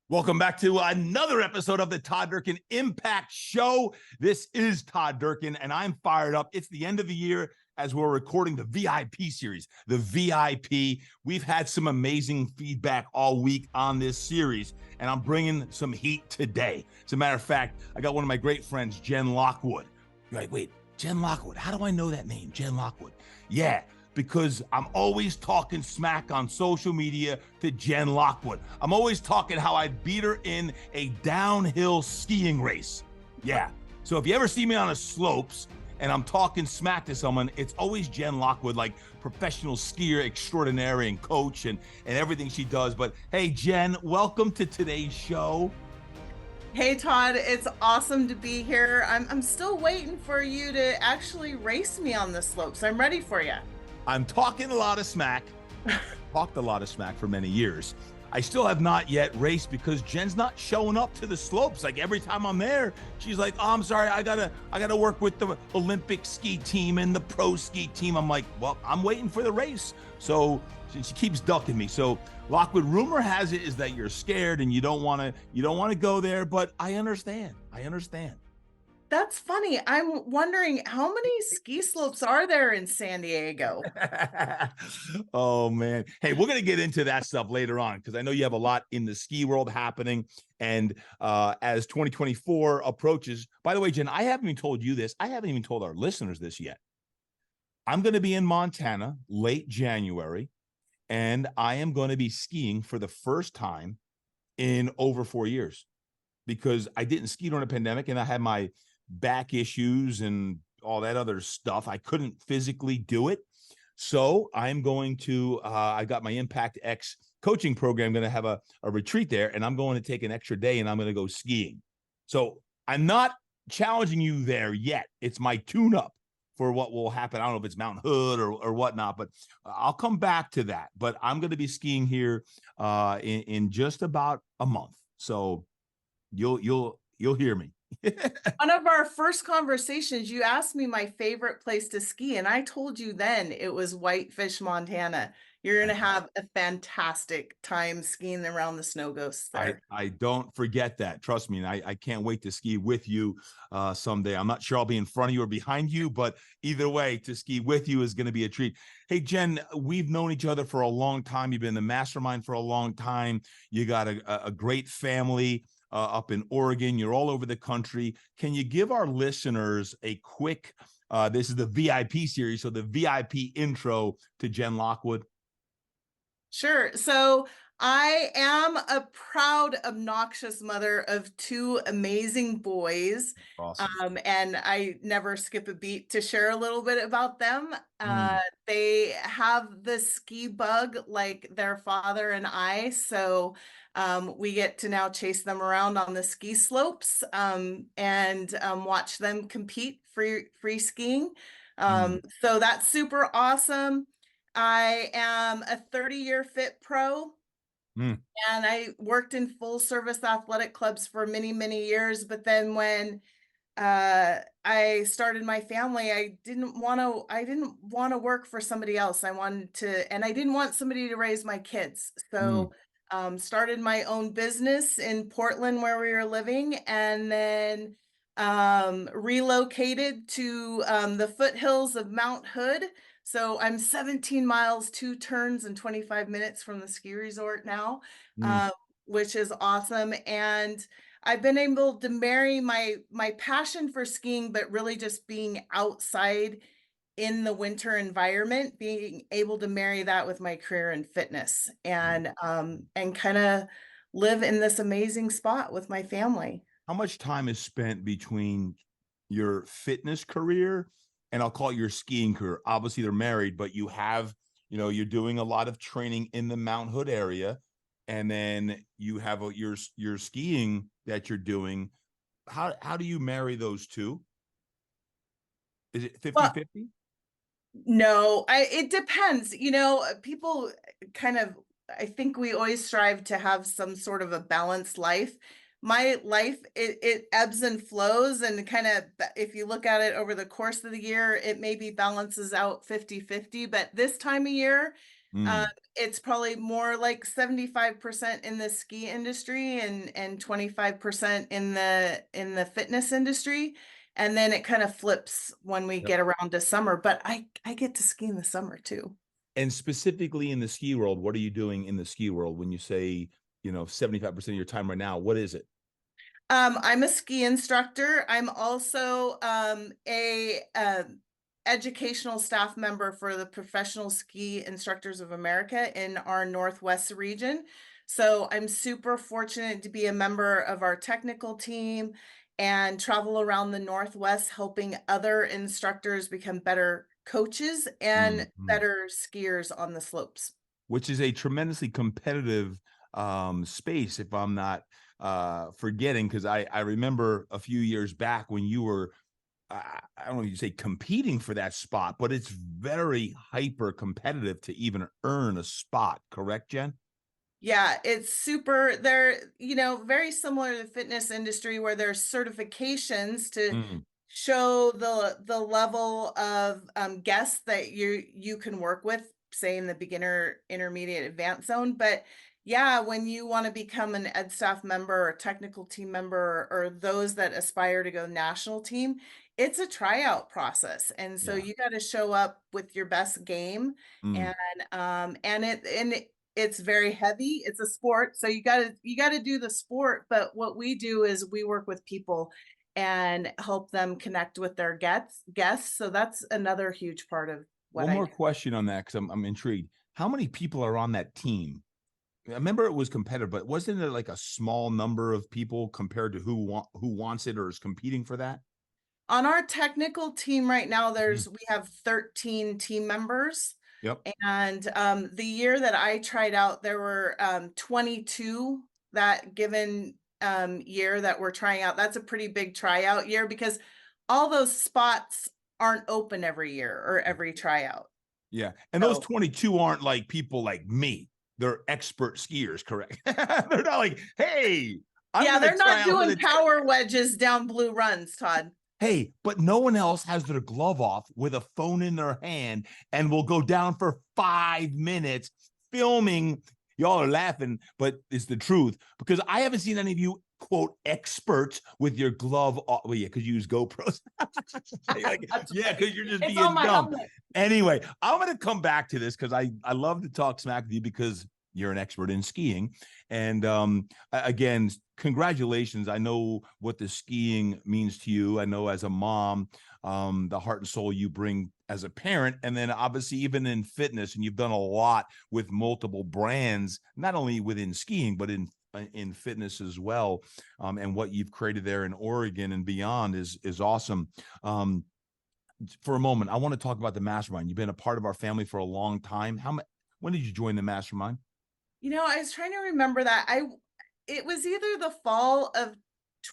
Welcome back to another episode of the Todd Durkin Impact Show. This is Todd Durkin, and I'm fired up. It's the end of the year as we're recording the VIP series. The VIP, we've had some amazing feedback all week on this series, and I'm bringing some heat today. As a matter of fact, I got one of my great friends, Jenn Lockwood. You're like, wait, Jenn Lockwood, how do I know that name, Jenn Lockwood? Yeah, because I'm always talking smack on social media to Jenn Lockwood. I'm always talking how I beat her in a downhill skiing race. Yeah. So if you ever see me on the slopes and I'm talking smack to someone, it's always Jenn Lockwood, like professional skier extraordinaire and coach and everything she does. But hey, Jenn, welcome to today's show. Hey Todd, it's awesome to be here. I'm still waiting for you to actually race me on the slopes. I'm ready for you. I'm talking a lot of smack, talked a lot of smack for many years. I still have not yet raced because Jenn's not showing up to the slopes. Like every time I'm there, she's like, oh, I'm sorry, I gotta work with the Olympic ski team and the pro ski team. I'm like, well, I'm waiting for the race. So she keeps ducking me. So Lockwood, rumor has it is that you're scared and you don't want to go there, but I understand. That's funny. I'm wondering how many ski slopes are there in San Diego? Oh man. Hey, we're going to get into that stuff later on because I know you have a lot in the ski world happening. And as 2024 approaches, by the way, Jenn, I haven't even told you this. I haven't even told our listeners this yet. I'm going to be in Montana late January, and I am going to be skiing for the first time in over 4 years because I didn't ski during the pandemic and I had my back issues and all that other stuff. I couldn't physically do it. So I'm going to, I got my Impact X coaching program, going to have a retreat there, and I'm going to take an extra day and I'm going to go skiing. So I'm not challenging you there yet. It's my tune-up for what will happen. I don't know if it's Mount Hood or whatnot, but I'll come back to that. But I'm going to be skiing here in just about a month. So you'll hear me. One of our first conversations, you asked me my favorite place to ski, and I told you then it was Whitefish, Montana. You're going to have a fantastic time skiing around the snow ghosts there. I don't forget that. Trust me. And I can't wait to ski with you someday. I'm not sure I'll be in front of you or behind you, but either way, to ski with you is going to be a treat. Hey, Jenn, we've known each other for a long time. You've been in the mastermind for a long time. You got a great family up in Oregon. You're all over the country. Can you give our listeners a quick, this is the VIP series, so the VIP intro to Jenn Lockwood? Sure. So I am a proud, obnoxious mother of two amazing boys. Awesome. And I never skip a beat to share a little bit about them. They have the ski bug like their father and I. So we get to now chase them around on the ski slopes and watch them compete free skiing. So that's super awesome. I am a 30-year fit pro, and I worked in full service athletic clubs for many, many years. But then when I started my family, I didn't want to work for somebody else. And I didn't want somebody to raise my kids. So started my own business in Portland where we were living, and then relocated to the foothills of Mount Hood. So I'm 17 miles, 2 turns, and 25 minutes from the ski resort now, which is awesome. And I've been able to marry my passion for skiing, but really just being outside in the winter environment, being able to marry that with my career in fitness and kind of live in this amazing spot with my family. How much time is spent between your fitness career and I'll call it your skiing career? Obviously they're married, but you have, you're doing a lot of training in the Mount Hood area, and then you have your skiing that you're doing. How do you marry those two? Is it 50-50? No, it depends. People kind of, I think we always strive to have some sort of a balanced life. My life, it ebbs and flows, and kind of, if you look at it over the course of the year, it maybe balances out 50-50. But this time of year, Um, Mm. it's probably more like 75% in the ski industry and 25% in the fitness industry. And then it kind of flips when we Yep. get around to summer, but I get to ski in the summer too. And specifically in the ski world, what are you doing in the ski world when you say, 75% of your time right now? What is it? I'm a ski instructor. I'm also a educational staff member for the Professional Ski Instructors of America in our Northwest region. So I'm super fortunate to be a member of our technical team and travel around the Northwest helping other instructors become better coaches and Mhm. better skiers on the slopes. Which is a tremendously competitive space, if I'm not forgetting, because I remember a few years back when you were, I don't know if you say competing for that spot, but it's very hyper competitive to even earn a spot. Correct, Jen? Yeah, it's super. They're, very similar to the fitness industry where there's certifications to Mm. show the level of guests that you can work with, say in the beginner, intermediate, advanced zone. But yeah, when you want to become an ed staff member or technical team member or those that aspire to go national team, it's a tryout process. And so Yeah. you got to show up with your best game Mm. and it's very heavy. It's a sport, so you gotta do the sport. But what we do is we work with people and help them connect with their guests. So that's another huge part of what One I more do. question on that because I'm intrigued. How many people are on that team? I remember it was competitive, but wasn't there like a small number of people compared to who wants it or is competing for that? On our technical team right now, Mhm. we have 13 team members. Yep. And the year that I tried out, there were 22 that given year that we're trying out. That's a pretty big tryout year because all those spots aren't open every year or every tryout. Yeah. And those So 22 aren't like people like me. They're expert skiers, correct? They're not like, hey, I'm yeah, going to they're try not out for doing the power wedges down blue runs, Todd. Hey, but no one else has their glove off with a phone in their hand and will go down for 5 minutes filming. Y'all are laughing, but it's the truth because I haven't seen any of you quote experts with your glove off. Well, yeah, because you use GoPros. Like, That's yeah, right. because you're just It's on being my dumb. helmet. Anyway, I'm going to come back to this because I love to talk smack with you because you're an expert in skiing. And again, congratulations. I know what the skiing means to you. I know as a mom, the heart and soul you bring as a parent, and then obviously even in fitness, and you've done a lot with multiple brands, not only within skiing, but in fitness as well. And what you've created there in Oregon and beyond is awesome. For a moment, I want to talk about the mastermind. You've been a part of our family for a long time. When did you join the mastermind? I was trying to remember that. It was either the fall of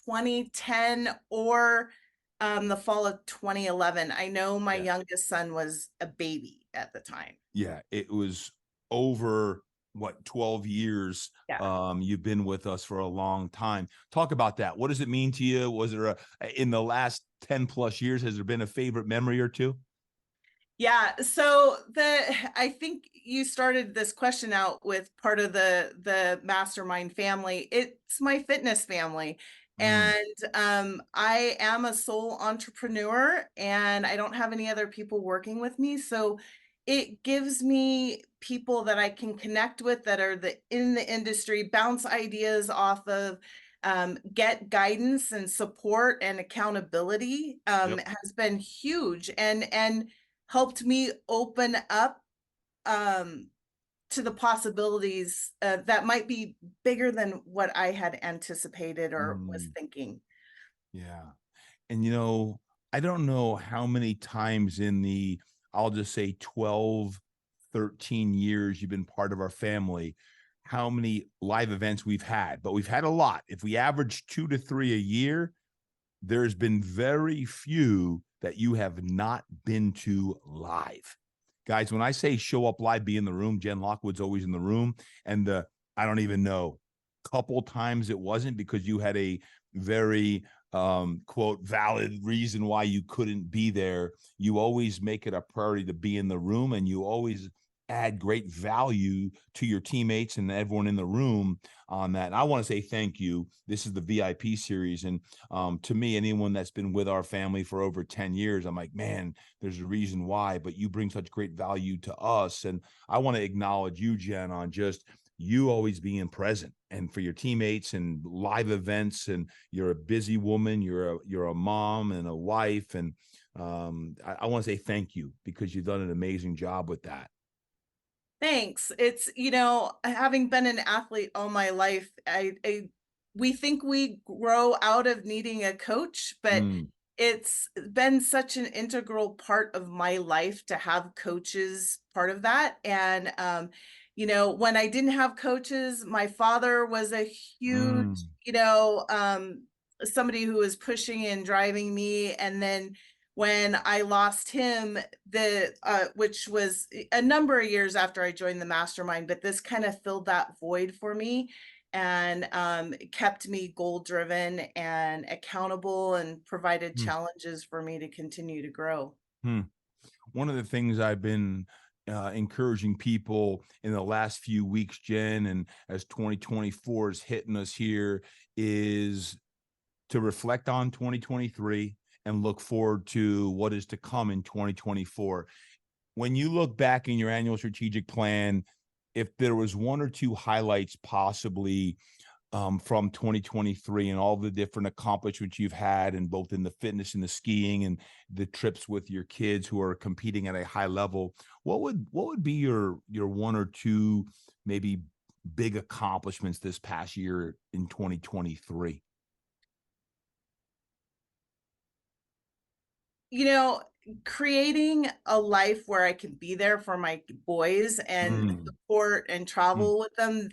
2010 or the fall of 2011. I know my Yeah. youngest son was a baby at the time. Yeah, it was over what 12 years. Yeah. You've been with us for a long time. Talk about that. What does it mean to you? Was there in the last 10 plus years, has there been a favorite memory or two? Yeah, so I think you started this question out with part of the mastermind family. It's my fitness family. Mm, And I am a sole entrepreneur and I don't have any other people working with me. So it gives me people that I can connect with that are in the industry, bounce ideas off of, get guidance and support and accountability yep. has been huge and helped me open up um, to the possibilities that might be bigger than what I had anticipated or was Mm, thinking. yeah. And I don't know how many times in the, I'll just say 12, 13 years you've been part of our family, how many live events we've had, but we've had a lot. If we average 2 to 3 a year, there's been very few that you have not been to live. Guys, when I say show up live, be in the room, Jenn Lockwood's always in the room. And I don't even know, couple times it wasn't because you had a very quote valid reason why you couldn't be there. You always make it a priority to be in the room, and you always add great value to your teammates and everyone in the room on that. And I want to say thank you. This is the VIP series. And to me, anyone that's been with our family for over 10 years, I'm like, man, there's a reason why, but you bring such great value to us. And I want to acknowledge you, Jenn, on just you always being present and for your teammates and live events. And you're a busy woman. You're a mom and a wife. And I want to say thank you because you've done an amazing job with that. Thanks. It's, having been an athlete all my life, we think we grow out of needing a coach, but Mm, it's been such an integral part of my life to have coaches part of that. And, when I didn't have coaches, my father was a huge, mm, somebody who was pushing and driving me. And then when I lost him, which was a number of years after I joined the mastermind, but this kind of filled that void for me and kept me goal driven and accountable and provided mm, challenges for me to continue to grow. mm. One of the things I've been encouraging people in the last few weeks, Jenn, and as 2024 is hitting us here, is to reflect on 2023 and look forward to what is to come in 2024. When you look back in your annual strategic plan, if there was one or two highlights possibly from 2023 and all the different accomplishments you've had in both in the fitness and the skiing and the trips with your kids who are competing at a high level, what would be your one or two maybe big accomplishments this past year in 2023? You know, creating a life where I can be there for my boys and Mm, support and mm, travel with them,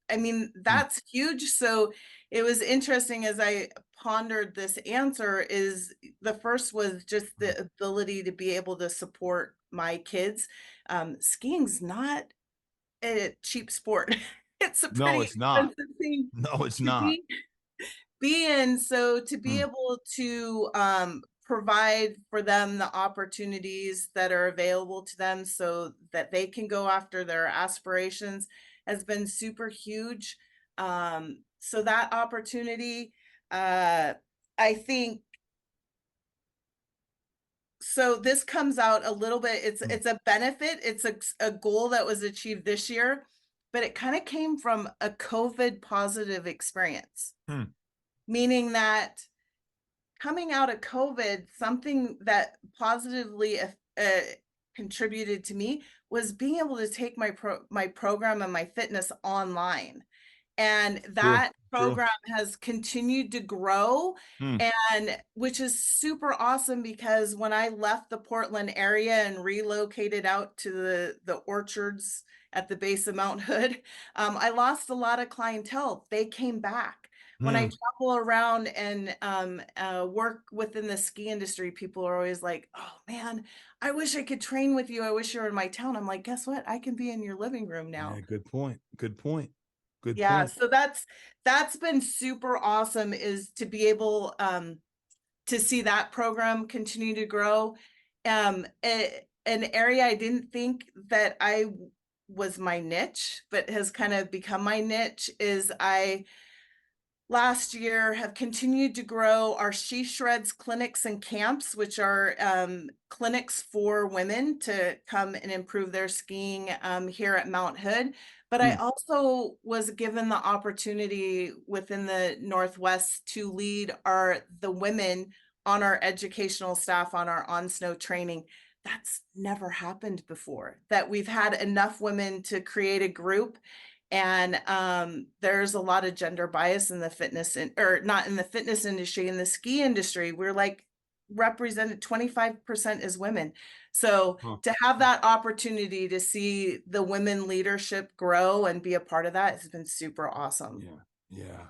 mm, that's huge. So it was interesting as I pondered this answer is the first was just mm. the ability to be able to support my kids. Skiing's not a cheap sport. It's a No, pretty it's not. expensive thing No, it's to not. be in. So to be Mm, able to provide for them the opportunities that are available to them so that they can go after their aspirations has been super huge. So that opportunity, I think, so this comes out a little bit, mm, it's a benefit, it's a goal that was achieved this year, but it kind of came from a COVID positive experience, mm. meaning that coming out of COVID, something that positively contributed to me was being able to take my program and my fitness online. And True, that true. program has continued to grow, Mm, and which is super awesome because when I left the Portland area and relocated out to the orchards at the base of Mount Hood, I lost a lot of clientele. They came back. When I mm. travel around and work within the ski industry, people are always like, "Oh man, I wish I could train with you. I wish you were in my town." I'm like, "Guess what? I can be in your living room Yeah, now." good point. Good point. Good Yeah, point. so that's been super awesome is to be able to see that program continue to grow. An area I didn't think that was my niche, but has kind of become my niche is I last year have continued to grow our She Shreds clinics and camps, which are clinics for women to come and improve their skiing here at Mount Hood. But I Mm, also was given the opportunity within the Northwest to lead the women on our educational staff on our on snow training. That's never happened before, that we've had enough women to create a group. And there's a lot of gender bias in the or not in the fitness industry, in the ski industry. We're like represented 25% as women. So huh. to have that opportunity to see the women leadership grow and be a part of that has been super awesome. Yeah. Yeah.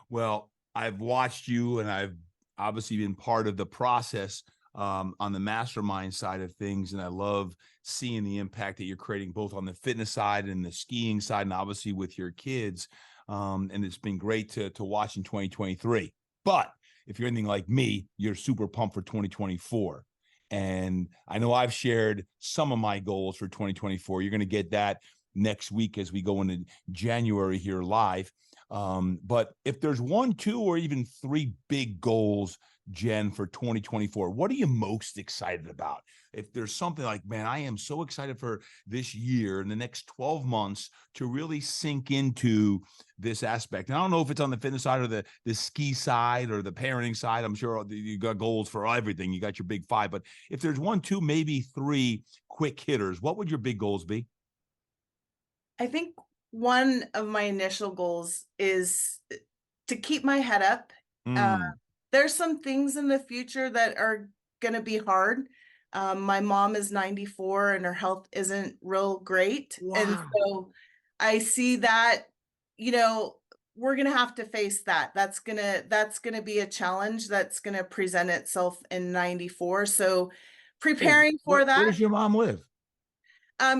Well, I've watched you and I've obviously been part of the process on the mastermind side of things. And I love seeing the impact that you're creating both on the fitness side and the skiing side, and obviously with your kids. And it's been great to watch in 2023. But if you're anything like me, you're super pumped for 2024. And I know I've shared some of my goals for 2024. You're going to get that next week as we go into January here live. But if there's 1, 2, or even 3 big goals, Jenn, for 2024, what are you most excited about? If there's something like, man, I am so excited for this year and the next 12 months to really sink into this aspect. And I don't know if it's on the fitness side or the ski side or the parenting side. I'm sure you got goals for everything. You got your big 5, but if there's 1, 2, maybe 3 quick hitters, what would your big goals be? I think one of my initial goals is to keep my head up. There's some things in the future that are going to be hard. My mom is 94 and her health isn't real great. And Wow. so I see that, we're going to have to face that. That's going to be a challenge that's going to present itself in 94. So preparing for Where that. does your mom live?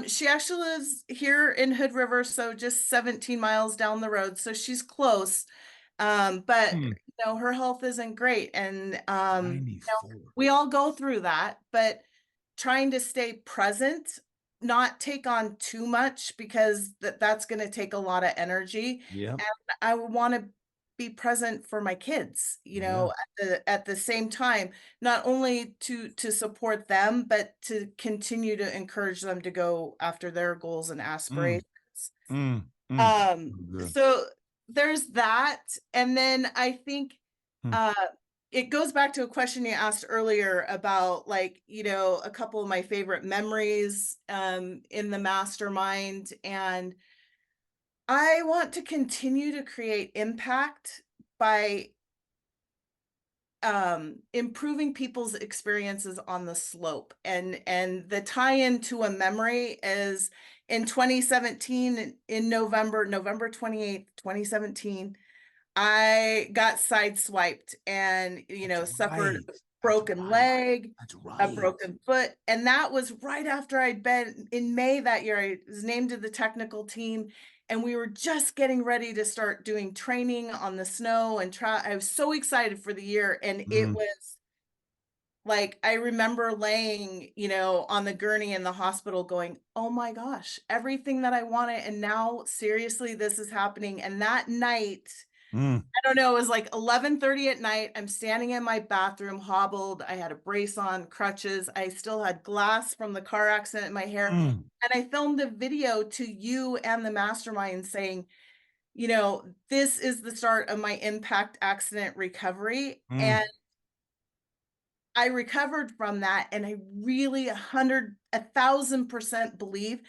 She actually lives here in Hood River, so just 17 miles down the road. So she's close. But her health isn't great. And 94. we all go through that, but trying to stay present, not take on too much because that's going to take a lot of energy. Yeah. And I want to be present for my kids, at the same time, not only to support them, but to continue to encourage them to go after their goals and aspirations. So there's that. And then I think it goes back to a question you asked earlier about, like, a couple of my favorite memories in the mastermind. And I want to continue to create impact by improving people's experiences on the slope. And the tie-in to a memory is in 2017, in November 28th, 2017, I got sideswiped and, suffered a broken leg, a broken foot. And that was right after I'd been in May that year. I was named to the technical team and we were just getting ready to start doing training on the snow and I was so excited for the year. And it was like, I remember laying, on the gurney in the hospital going, oh my gosh, everything that I wanted. And now seriously, this is happening. And that night, I don't know, it was like 11:30 at night. I'm standing in my bathroom, hobbled. I had a brace on, crutches. I still had glass from the car accident in my hair. And I filmed a video to you and the mastermind saying, this is the start of my impact accident recovery. And I recovered from that. And I really 1,000% believe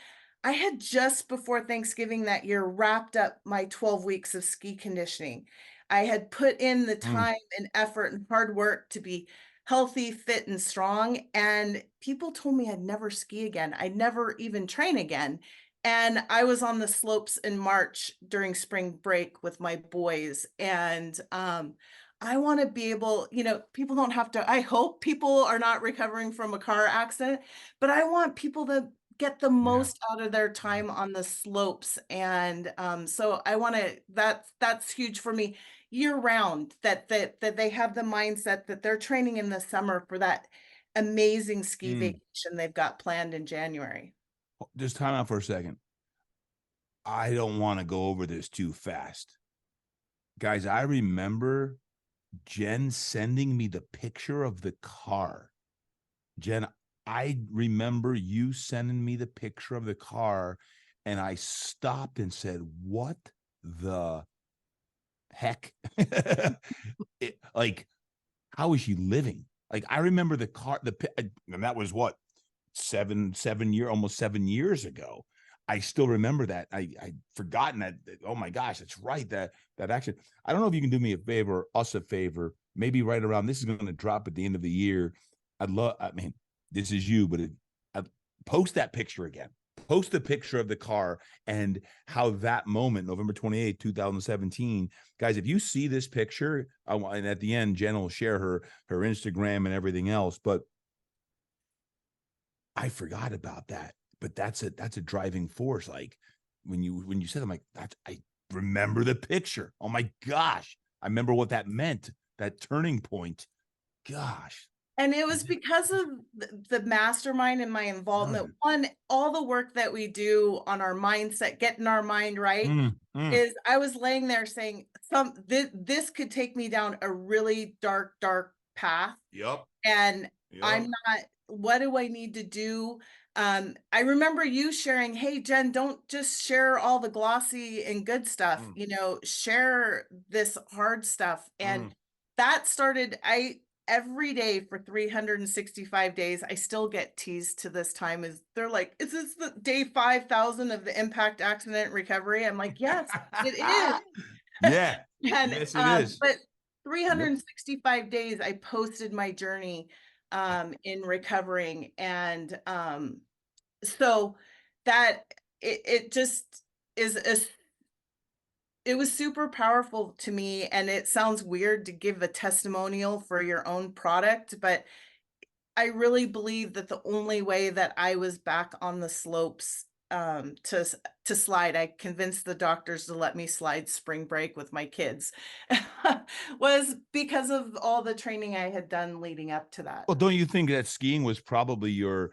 I had just before Thanksgiving that year wrapped up my 12 weeks of ski conditioning. I had put in the time and effort and hard work to be healthy, fit, and strong. And people told me I'd never ski again. I'd never even train again. And I was on the slopes in March during spring break with my boys. And I want to be able, people don't have to, I hope people are not recovering from a car accident, but I want people to get the most out of their time on the slopes. And so I want to, that's huge for me year round, that they have the mindset that they're training in the summer for that amazing ski vacation they've got planned in January. Just time out for a second. I don't want to go over this too fast. Guys, I remember Jenn sending me the picture of the car. Jenn, I remember you sending me the picture of the car, and I stopped and said, what the heck? Like, how is she living? Like, I remember the car, and that was what, almost 7 years ago. I still remember that. I'd forgotten that. Oh my gosh, that's right. That action. I don't know if you can do me a favor, us a favor, maybe right around, this is going to drop at the end of the year. This is you, but post that picture again. Post the picture of the car and how that moment, November 28th, 2017, guys, if you see this picture, and at the end, Jenn will share her Instagram and everything else, but I forgot about that. But that's a driving force. Like when you said, I'm like, I remember the picture. Oh my gosh. I remember what that meant, that turning point. Gosh. And it was because of the mastermind and my involvement. Good. One, all the work that we do on our mindset, getting our mind right, is I was laying there saying, this could take me down a really dark path. Yep. And I'm Yep. not, what do I need to do? I remember you sharing, hey, Jen, don't just share all the glossy and good stuff, share this hard stuff. And that started, every day for 365 days, I still get teased to this time. They're like, is this the day 5,000 of the impact accident recovery? I'm like, yes, it is. Yeah. And Yes, it is. but Yep. 365 days I posted my journey in recovering. And so that it just is it was super powerful to me. And it sounds weird to give a testimonial for your own product, but I really believe that the only way that I was back on the slopes to slide, I convinced the doctors to let me slide spring break with my kids, was because of all the training I had done leading up to that. Well, don't you think that skiing was probably your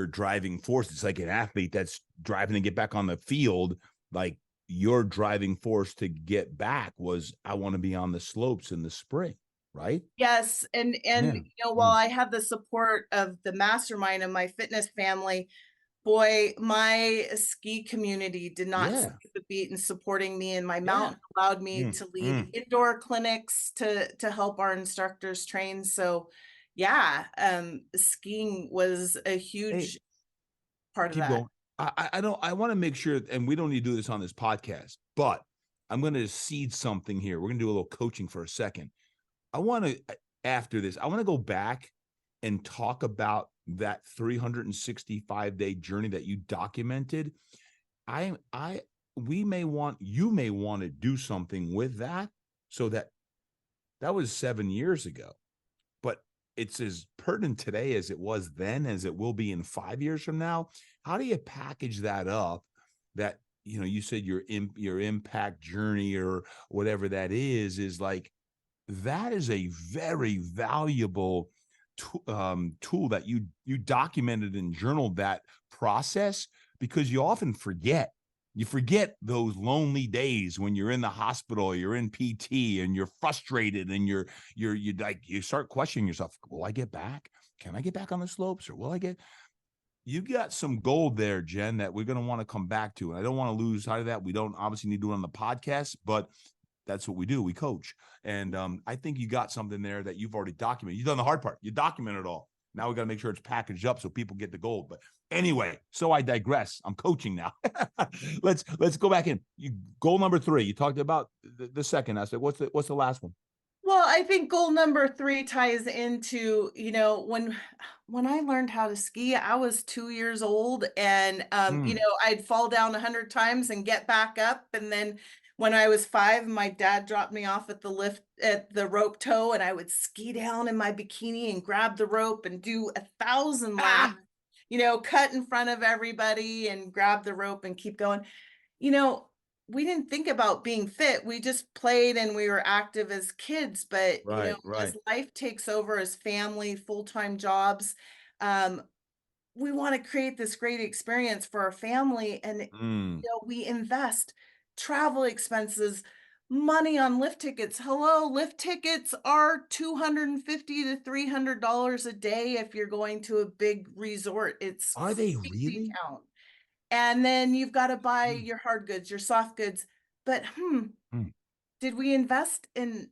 driving force? It's like an athlete that's driving to get back on the field. Like your driving force to get back was, I want to be on the slopes in the spring, right? Yes, and Yeah. while I had the support of the mastermind and my fitness family, boy, my ski community did not Yeah. skip a beat in supporting me, and my Yeah. mountain allowed me to lead indoor clinics to help our instructors train. So yeah, skiing was a Hey, huge part of keep that. going. I want to make sure, and we don't need to do this on this podcast, but I'm going to seed something here. We're going to do a little coaching for a second. I want to, after this, I want to go back and talk about that 365-day journey that you documented. You may want to do something with that, so that was 7 years ago, but it's as pertinent today as it was then, as it will be in 5 years from now. How do you package that up? That, you said your impact journey or whatever that is like, that is a very valuable tool that you documented and journaled that process, because you often forget. You forget those lonely days when you're in the hospital, you're in PT, and you're frustrated, and you start questioning yourself. Will I get back? Can I get back on the slopes, or will I get? You got some gold there, Jen, that we're going to want to come back to. And I don't want to lose sight of that. We don't obviously need to do it on the podcast, but that's what we do. We coach. And I think you got something there that you've already documented. You've done the hard part. You documented it all. Now we got to make sure it's packaged up so people get the gold. But anyway, so I digress. I'm coaching now. Let's go back in. Goal number 3. You talked about the second aspect. What's the last one? Well, I think goal number 3 ties into, when I learned how to ski, I was 2 years old, and I'd fall down 100 times and get back up. And then when I was 5, my dad dropped me off at the lift at the rope tow, and I would ski down in my bikini and grab the rope and do 1,000 laps, cut in front of everybody and grab the rope and keep going. you know, we didn't think about being fit. We just played and we were active as kids. But, Right. as life takes over, as family, full-time jobs, we want to create this great experience for our family. And, we invest travel expenses, money on lift tickets. Hello, lift tickets are $250 to $300 a day if you're going to a big resort. It's Are they crazy really? town. And then you've got to buy your hard goods, your soft goods. But Mm. did we invest in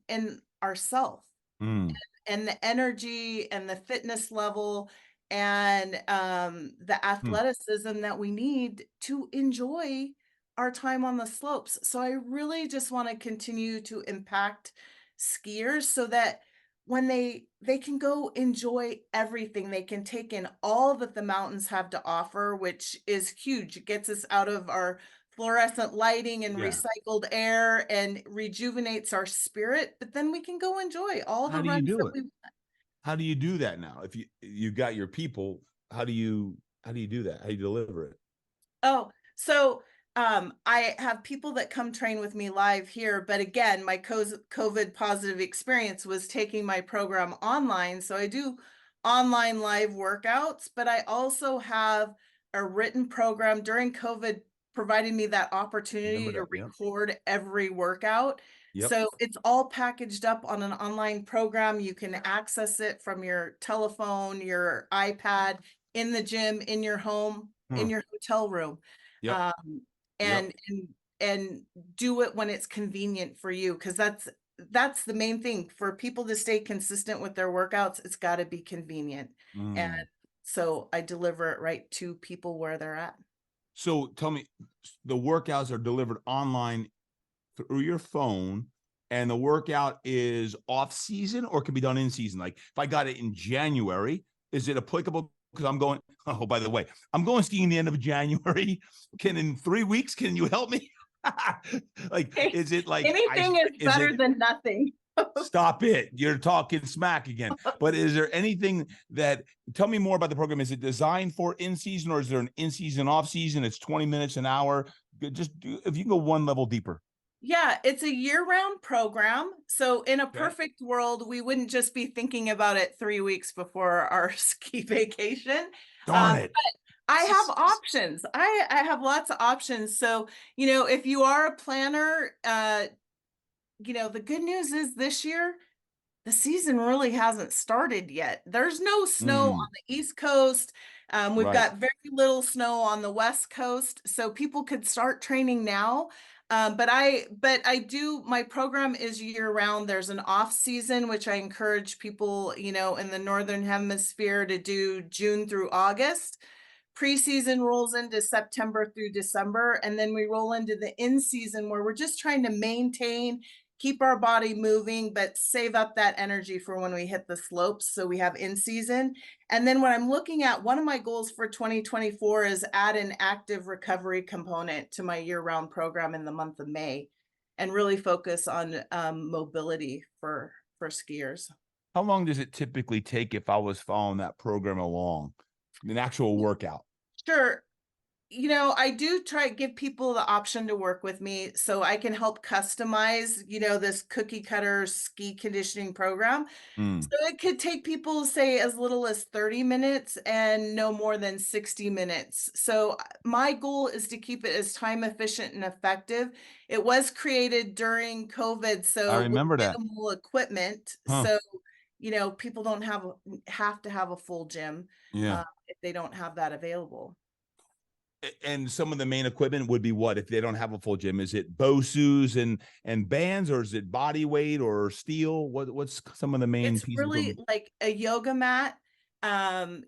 ourselves Mm. and the energy and the fitness level and the Mm. athleticism that we need to enjoy our time on the slopes? So I really just want to continue to impact skiers so that when they can go enjoy everything, they can take in all that the mountains have to offer, which is huge. It gets us out of our fluorescent lighting and Yeah. recycled air and rejuvenates our spirit, but then we can go enjoy all How the do you runs do that it? we. How do you do that now? If you got your people, how do you do that? How do you deliver it? Oh, so I have people that come train with me live here, but again, my COVID positive experience was taking my program online. So I do online live workouts, but I also have a written program during COVID, providing me that Remember opportunity to that? Yep. record every workout. Yep. So it's all packaged up on an online program. You can access it from your telephone, your iPad, in the gym, in your home, in Huh. your hotel room. Yep. Um, Yep. and and do it when it's convenient for you, because that's the main thing for people to stay consistent with their workouts. It's got to be convenient. And Mm. so I deliver it right to people where they're at. So tell me, the workouts are delivered online through your phone, and the workout is off season or can be done in season. Like if I got it in January, is it applicable? Because I'm going, oh, by the way, I'm going skiing the end of January. Can in 3 weeks, can you help me? Like, Hey, is it like anything is is it better than nothing. stop it? You're talking smack again. But is there anything that tell me more about the program? Is it designed for in season or is there an in season, off season? It's 20 minutes an hour. Just if you can go one level deeper. Yeah, it's a year-round program. So in a Okay. perfect world, we wouldn't just be thinking about it 3 weeks before our ski vacation. Darn it. I have options. I have lots of options. So, if you are a planner, the good news is this year, the season really hasn't started yet. There's no snow on Mm, the East Coast. We've right. got very little snow on the West Coast, so people could start training now. But I do, my program is year round. There's an off season, which I encourage people, in the Northern Hemisphere to do June through August. Preseason rolls into September through December, and then we roll into the in season where we're just trying to maintain, keep our body moving, but save up that energy for when we hit the slopes. So we have in season. And then what I'm looking at, one of my goals for 2024 is add an active recovery component to my year-round program in the month of May, and really focus on mobility for skiers. How long does it typically take if I was following that program along? An actual workout. Sure. I do try to give people the option to work with me so I can help customize, this cookie cutter ski conditioning program. Mm. So it could take people, say, as little as 30 minutes and no more than 60 minutes. So my goal is to keep it as time efficient and effective. It was created during COVID, I so with remember that. minimal equipment. Huh. So, people don't have to have a full gym Yeah. if they don't have that available. And some of the main equipment would be what if they don't have a full gym? Is it BOSUs and bands, or is it body weight or steel? What's some of the main It's pieces of really equipment? like a yoga mat,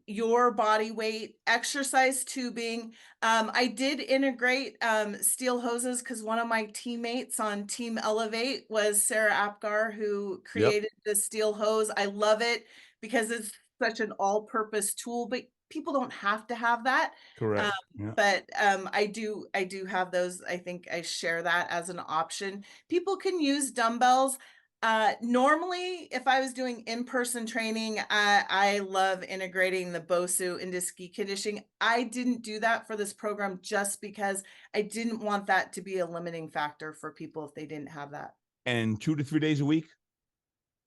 your body weight, exercise tubing. I did integrate steel hoses because one of my teammates on Team Elevate was Sarah Apgar, who Yep. created the steel hose. I love it because it's such an all-purpose tool, but people don't have to have that. Um, Correct. Yeah. but I do have those. I think I share that as an option. People can use dumbbells. Normally, if I was doing in-person training, I love integrating the BOSU into ski conditioning. I didn't do that for this program just because I didn't want that to be a limiting factor for people if they didn't have that. And 2 to 3 days a week.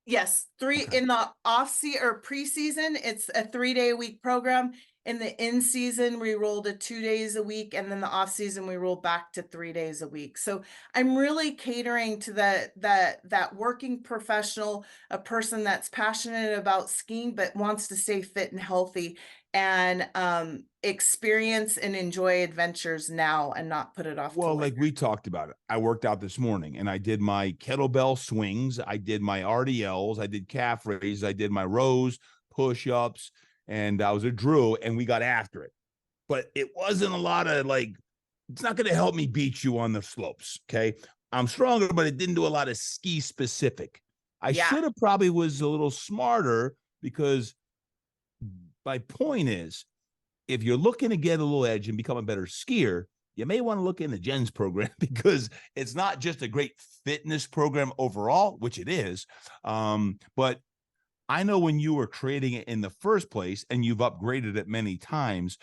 Yes, three Okay. in the off season or preseason, it's a 3-day a week program. In the in season, we roll to 2 days a week, and then the off season we roll back to 3 days a week. So I'm really catering to that working professional, a person that's passionate about skiing but wants to stay fit and healthy, and experience and enjoy adventures now and not put it off to Well, later. like we talked about it, I worked out this morning and I did my kettlebell swings, I did my RDLs, I did calf raises, I did my rows, push-ups, and I was a drill, and we got after it. But it wasn't a lot of like, it's not going to help me beat you on the slopes. Okay. I'm stronger, but it didn't do a lot of ski specific. I Yeah. should have probably was a little smarter, because my point is, if you're looking to get a little edge and become a better skier, you may want to look into Jenn's program, because it's not just a great fitness program overall, which it is. But I know when you were creating it in the first place, and you've upgraded it many times,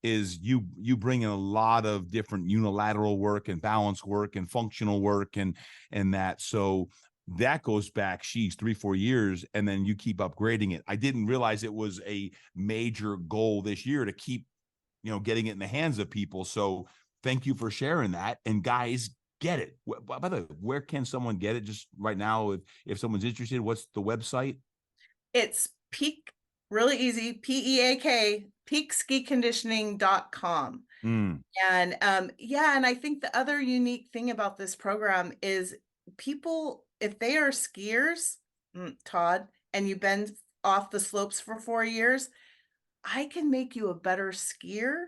is you bring in a lot of different unilateral work and balance work and functional work and that. So that goes back, she's 3-4 years, and then you keep upgrading it. I didn't realize it was a major goal this year to keep, getting it in the hands of people. So thank you for sharing that. And guys, get it. By the way, where can someone get it just right now? If someone's interested, what's the website? It's peak, really easy, PEAK, peakskiconditioning.com. Mm. And yeah, and I think the other unique thing about this program is people, if they are skiers, Todd, and you've been off the slopes for 4 years, I can make you a better skier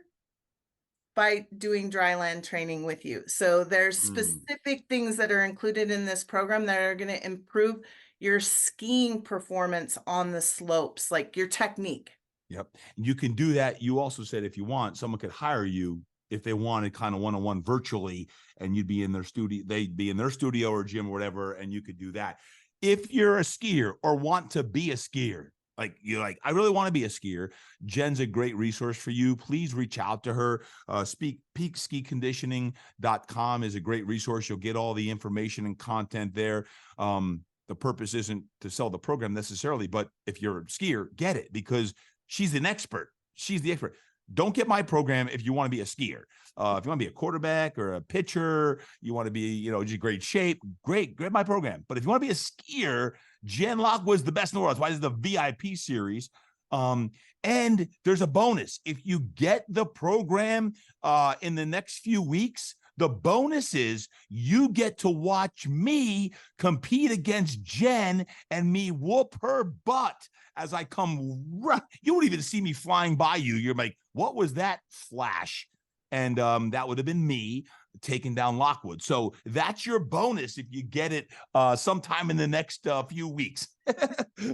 by doing dry land training with you. So there's specific things that are included in this program that are going to improve your skiing performance on the slopes, like your technique. Yep. You can do that. You also said if you want, someone could hire you if they wanted kind of one-on-one virtually, and you'd be in their studio, they'd be in their studio or gym or whatever, and you could do that. If you're a skier or want to be a skier, like you're like, I really want to be a skier, Jenn's a great resource for you. Please reach out to her. Peakskiconditioning.com is a great resource. You'll get all the information and content there. The purpose isn't to sell the program necessarily, but if you're a skier, get it, because she's an expert. She's the expert. Don't get my program if you want to be a skier. If you want to be a quarterback or a pitcher, you want to be, just great shape, great, get my program. But if you want to be a skier, Jenn Lockwood is the best in the world. That's why this is the VIP series. And there's a bonus. If you get the program in the next few weeks, the bonus is you get to watch me compete against Jenn and me whoop her butt as I come. You won't even see me flying by you. You're like, what was that flash? And that would have been me taking down Lockwood. So that's your bonus if you get it sometime in the next few weeks.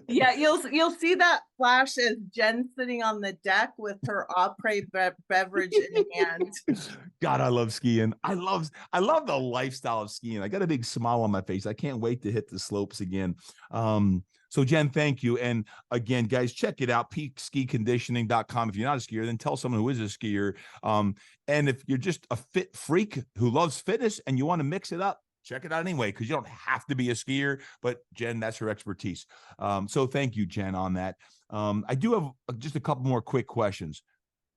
Yeah, you'll see that flash as Jenn sitting on the deck with her après beverage in hand. God, I love skiing. I love the lifestyle of skiing. I got a big smile on my face. I can't wait to hit the slopes again. So Jenn, thank you. And again, guys, check it out, peakskiconditioning.com. If you're not a skier, then tell someone who is a skier. And if you're just a fit freak who loves fitness and you want to mix it up, check it out anyway, because you don't have to be a skier, but Jenn, that's her expertise. So thank you, Jenn, on that. I do have just a couple more quick questions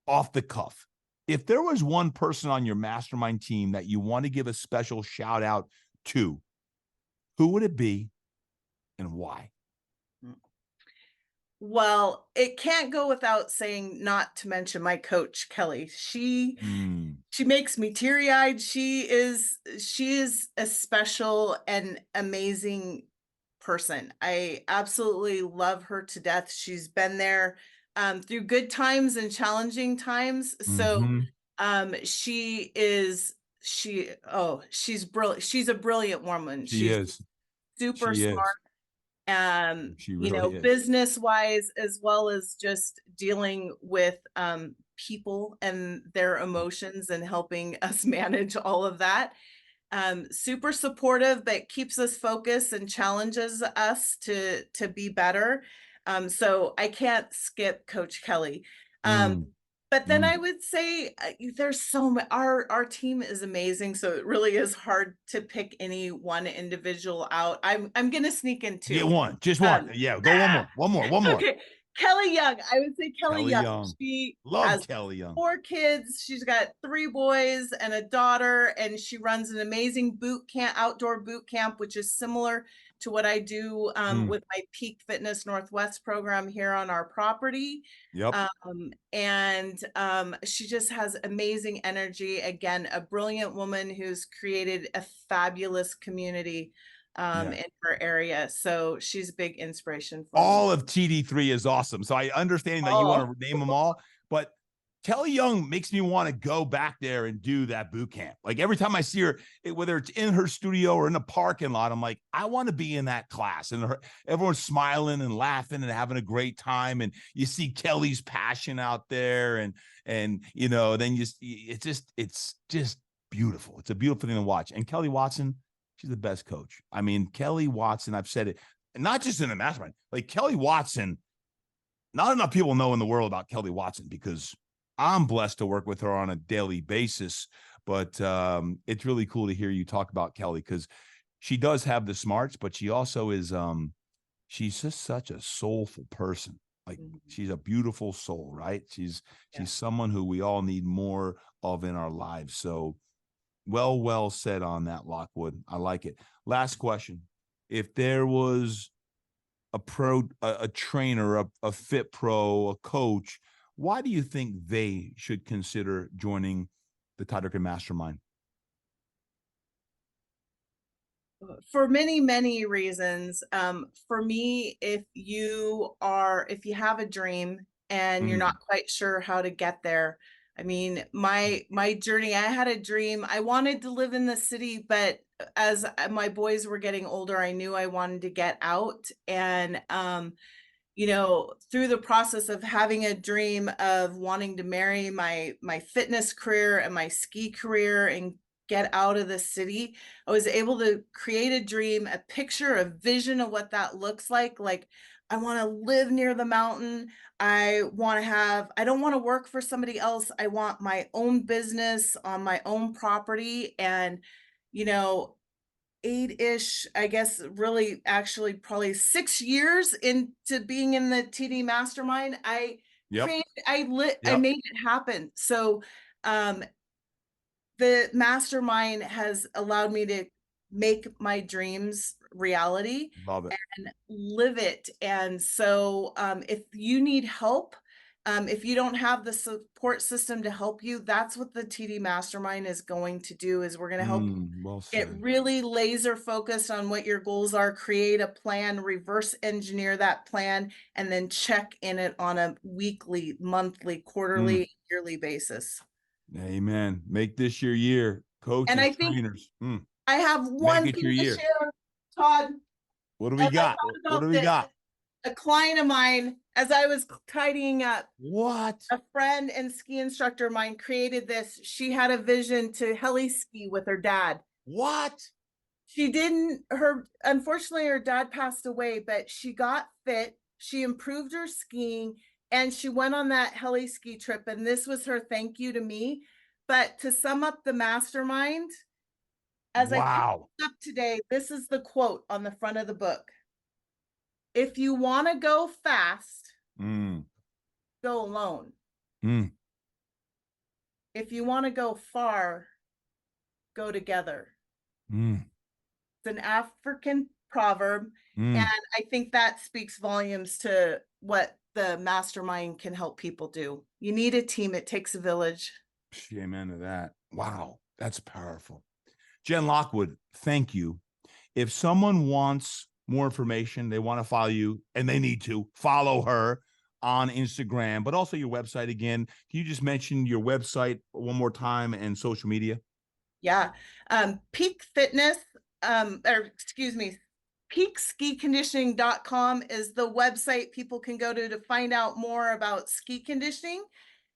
off the cuff. If there was one person on your mastermind team that you want to give a special shout out to, who would it be and why? Well, it can't go without saying not to mention my coach, Kelly. She makes me teary-eyed. She is a special and amazing person. I absolutely love her to death. She's been there through good times and challenging times. So she's brilliant. She's a brilliant woman. She's super smart. She really is. Business wise, as well as just dealing with people and their emotions and helping us manage all of that. Super supportive, but keeps us focused and challenges us to be better. So I can't skip Coach Kelly. But then I would say there's so much, our team is amazing. So it really is hard to pick any one individual out. I'm going to sneak in two. Get one, just one. Yeah, go one more. Okay. Kelly Young. I would say Kelly Young. She has Kelly Young. 4 kids. She's got 3 boys and a daughter, and she runs an amazing outdoor boot camp, which is similar to what I do with my Peak Fitness Northwest program here on our property. Yep. And she just has amazing energy. Again, a brilliant woman who's created a fabulous community in her area. So she's a big inspiration for all me. of TD3 is awesome. So I understand that you want to name them all, but Kelly Young makes me want to go back there and do that boot camp. Like every time I see her, whether it's in her studio or in the parking lot, I'm like, I want to be in that class. And everyone's smiling and laughing and having a great time. And you see Kelly's passion out there, and then it's just beautiful. It's a beautiful thing to watch. And Kelly Watson, she's the best coach. I mean, Kelly Watson, I've said it, and not just in the mastermind, like Kelly Watson, not enough people know in the world about Kelly Watson, because I'm blessed to work with her on a daily basis, but it's really cool to hear you talk about Kelly, because she does have the smarts, but she also is she's just such a soulful person. Like she's a beautiful soul, right? She's someone who we all need more of in our lives. So well said on that, Lockwood. I like it. Last question. If there was a trainer, a fit pro, a coach, why do you think they should consider joining the Todd Durkin Mastermind? For many, many reasons. For me, if you have a dream and you're not quite sure how to get there, I mean, my journey, I had a dream. I wanted to live in the city, but as my boys were getting older, I knew I wanted to get out. And you know, through the process of having a dream of wanting to marry my fitness career and my ski career and get out of the city, I was able to create a dream, a picture, a vision of what that looks like. Like, I want to live near the mountain. I don't want to work for somebody else. I want my own business on my own property. And, you know, 8-ish, I guess, really actually probably 6 years into being in the TD Mastermind, I made it happen. So, the mastermind has allowed me to make my dreams reality. Love it. And live it. And so if you need help, if you don't have the support system to help you, that's what the TD Mastermind is going to do, is we're going to help get really laser focused on what your goals are, create a plan, reverse engineer that plan, and then check in it on a weekly, monthly, quarterly, yearly basis. Amen. Make this your year, coaches, and I think trainers. I have one thing to share, Todd. What do we got? What do we got? A client of mine, as I was tidying up, what? A friend and ski instructor of mine created this. She had a vision to heli ski with her dad. What? She didn't, unfortunately, her dad passed away, but she got fit. She improved her skiing and she went on that heli ski trip. And this was her thank you to me. But to sum up the mastermind, as I picked up today, this is the quote on the front of the book. If you want to go fast, go alone. If you want to go far, go together. It's an African proverb. And I think that speaks volumes to what the mastermind can help people do. You need a team. It takes a village. Amen to that. Wow. That's powerful. Jenn Lockwood, thank you. If someone wants more information, they want to follow you, and they need to follow her on Instagram, but also your website again. Can you just mention your website one more time and social media? Yeah. Peak Fitness, peakskiconditioning.com is the website people can go to find out more about ski conditioning.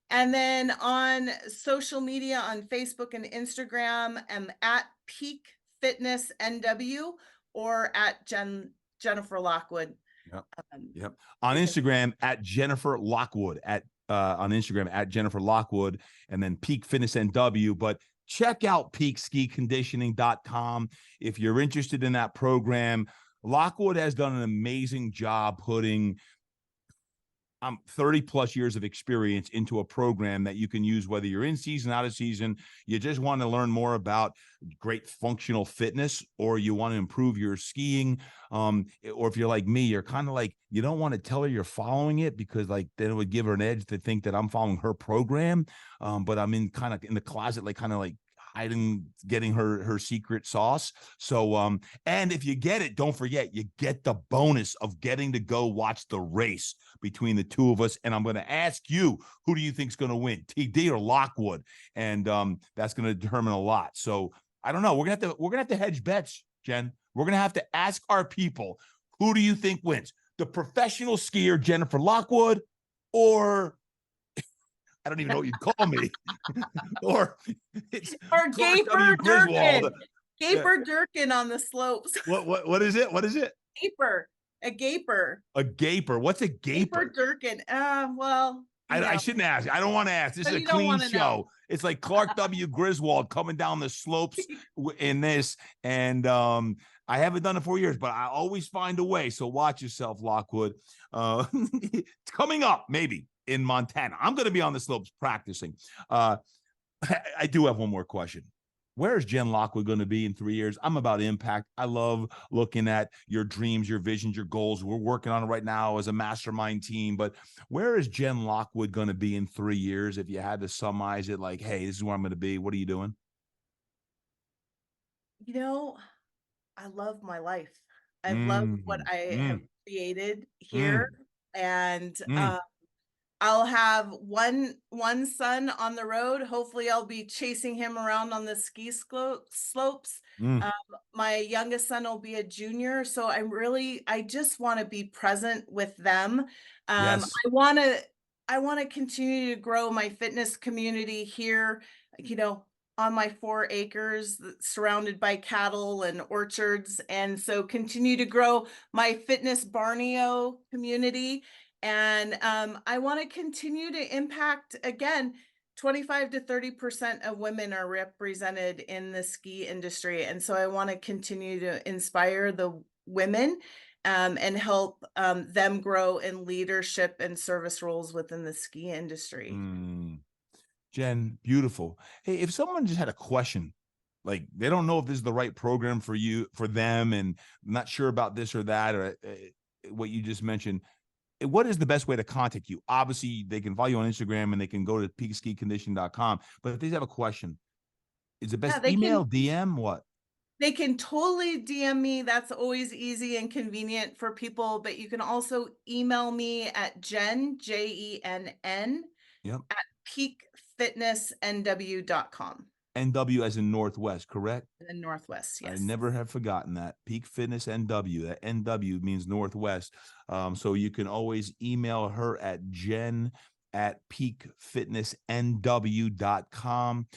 And then on social media, on Facebook and Instagram, at Peak Fitness NW or at Jennifer Lockwood. Yep. On Instagram at Jennifer Lockwood, on Instagram at Jennifer Lockwood, and then Peak Fitness NW. But check out peakskiconditioning.com if you're interested in that program. Lockwood has done an amazing job putting 30 plus years of experience into a program that you can use, whether you're in season, out of season, you just want to learn more about great functional fitness, or you want to improve your skiing. Or if you're like me, you're kind of like, you don't want to tell her you're following it because like then it would give her an edge to think that I'm following her program. But I'm in the closet, like kind of like hiding, getting her secret sauce. So, and if you get it, don't forget, you get the bonus of getting to go watch the race between the two of us. And I'm going to ask you, who do you think is going to win, TD or Lockwood? And that's going to determine a lot. So I don't know. We're going to have to hedge bets, Jen. We're going to have to ask our people, who do you think wins? The professional skier, Jennifer Lockwood, or I don't even know what you'd call me. or Gaper Durkin. Gaper Durkin on the slopes. What is it? What is it? Gaper. A gaper. A gaper. What's a gaper? Gaper Durkin. Well, I shouldn't ask. I don't want to ask. This is a clean show. Know. It's like Clark W. Griswold coming down the slopes in this. And I haven't done it for years, but I always find a way. So watch yourself, Lockwood. It's coming up, maybe in Montana. I'm going to be on the slopes practicing. I do have one more question. Where is Jenn Lockwood going to be in 3 years? I'm about impact. I love looking at your dreams, your visions, your goals. We're working on it right now as a mastermind team. But where is Jenn Lockwood going to be in 3 years? If you had to summarize it, like, hey, this is where I'm going to be. What are you doing? You know, I love my life. I love what Mm, I have mm, created here, mm, and mm. I'll have one son on the road. Hopefully, I'll be chasing him around on the ski slopes. Mm, Um, my youngest son will be a junior, so I just want to be present with them. yes. I want to continue to grow my fitness community here, you know, on my 4 acres surrounded by cattle and orchards. And so continue to grow my fitness Barneo community. And I want to continue to impact, again, 25 to 30% of women are represented in the ski industry. And so I want to continue to inspire the women and help them grow in leadership and service roles within the ski industry. Mm. Jenn, beautiful. Hey, if someone just had a question, like they don't know if this is the right program for you, for them, and not sure about this or that, or what you just mentioned, what is the best way to contact you? Obviously, they can follow you on Instagram and they can go to peakskicondition.com. But if they have a question, is the Yeah, best email, DM, what? they can totally DM me. That's always easy and convenient for people, but you can also email me at Jenn, Jenn, Yep. at peakfitnessnw.com NW as in Northwest, correct? in the Northwest. I Yes. never have forgotten that. Peak Fitness NW. That NW means Northwest. So you can always email her at Jenn at peakfitnessnw.com.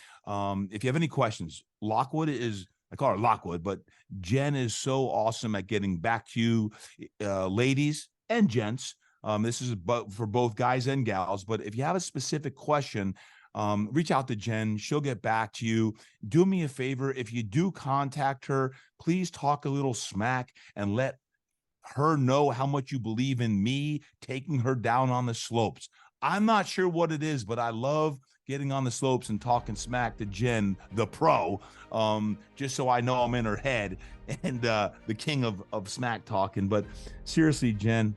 If you have any questions, Lockwood is, I call her Lockwood, but Jenn is so awesome at getting back to you, ladies and gents. This is for both guys and gals. But if you have a specific question, reach out to Jenn. She'll get back to you. Do me a favor. If you do contact her, please talk a little smack and let her know how much you believe in me taking her down on the slopes. I'm not sure what it is, but I love getting on the slopes and talking smack to Jenn, the pro, just so I know I'm in her head and the king of smack talking. But seriously, Jenn,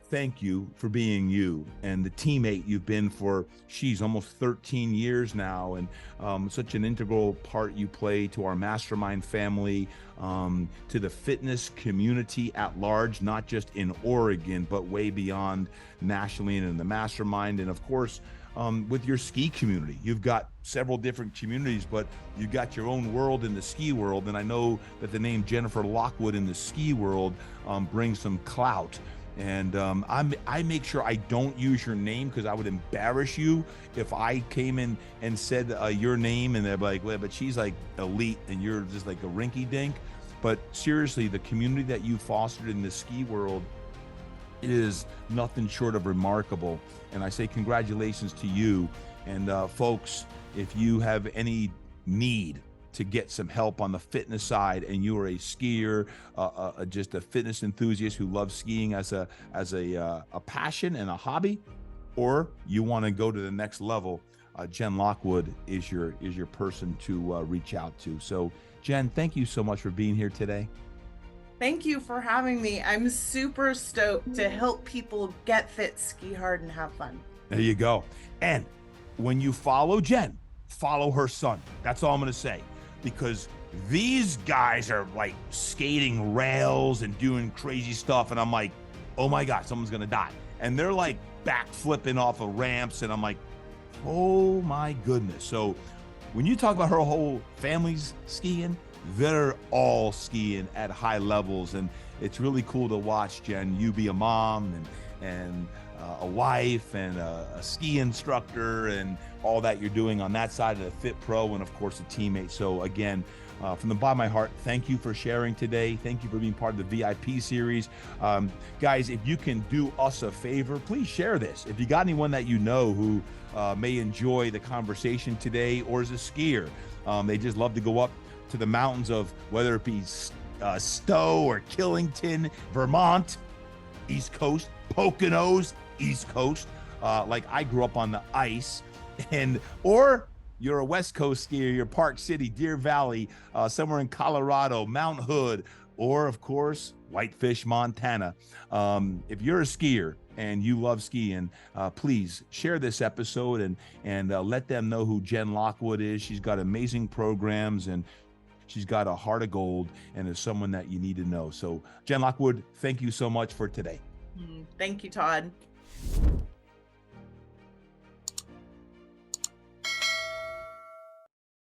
thank you for being you and the teammate you've been for, she's almost 13 years now, and such an integral part you play to our mastermind family, to the fitness community at large, not just in Oregon, but way beyond nationally and in the mastermind. And of course, with your ski community, you've got several different communities, but you've got your own world in the ski world. And I know that the name Jennifer Lockwood in the ski world brings some clout. And I make sure I don't use your name because I would embarrass you if I came in and said your name and they're like, well, but she's like elite and you're just like a rinky dink. But seriously, the community that you fostered in the ski world is nothing short of remarkable. And I say congratulations to you. And folks, if you have any need to get some help on the fitness side, and you are a skier, just a fitness enthusiast who loves skiing as a passion and a hobby, or you want to go to the next level, Jenn Lockwood is your person to reach out to. So, Jenn, thank you so much for being here today. Thank you for having me. I'm super stoked to help people get fit, ski hard, and have fun. There you go. And when you follow Jenn, follow her son. That's all I'm going to say. Because these guys are like skating rails and doing crazy stuff. And I'm like, oh my God, someone's going to die. And they're like back flipping off of ramps. And I'm like, oh my goodness. So when you talk about her whole family's skiing, they're all skiing at high levels. And it's really cool to watch, Jenn, you be a mom and a wife and a ski instructor and all that you're doing on that side of the Fit Pro, and of course a teammate. So again, from the bottom of my heart, thank you for sharing today. Thank you for being part of the VIP series. Guys, if you can do us a favor, please share this. If you got anyone that you know who may enjoy the conversation today, or is a skier, they just love to go up to the mountains of, whether it be Stowe or Killington, Vermont, East Coast, Poconos, East Coast. Like I grew up on the ice, or you're a West Coast skier, you're Park City, Deer Valley, somewhere in Colorado, Mount Hood, or of course, Whitefish, Montana. If you're a skier and you love skiing, please share this episode and let them know who Jenn Lockwood is. She's got amazing programs and she's got a heart of gold and is someone that you need to know. So Jenn Lockwood, thank you so much for today. Thank you, Todd.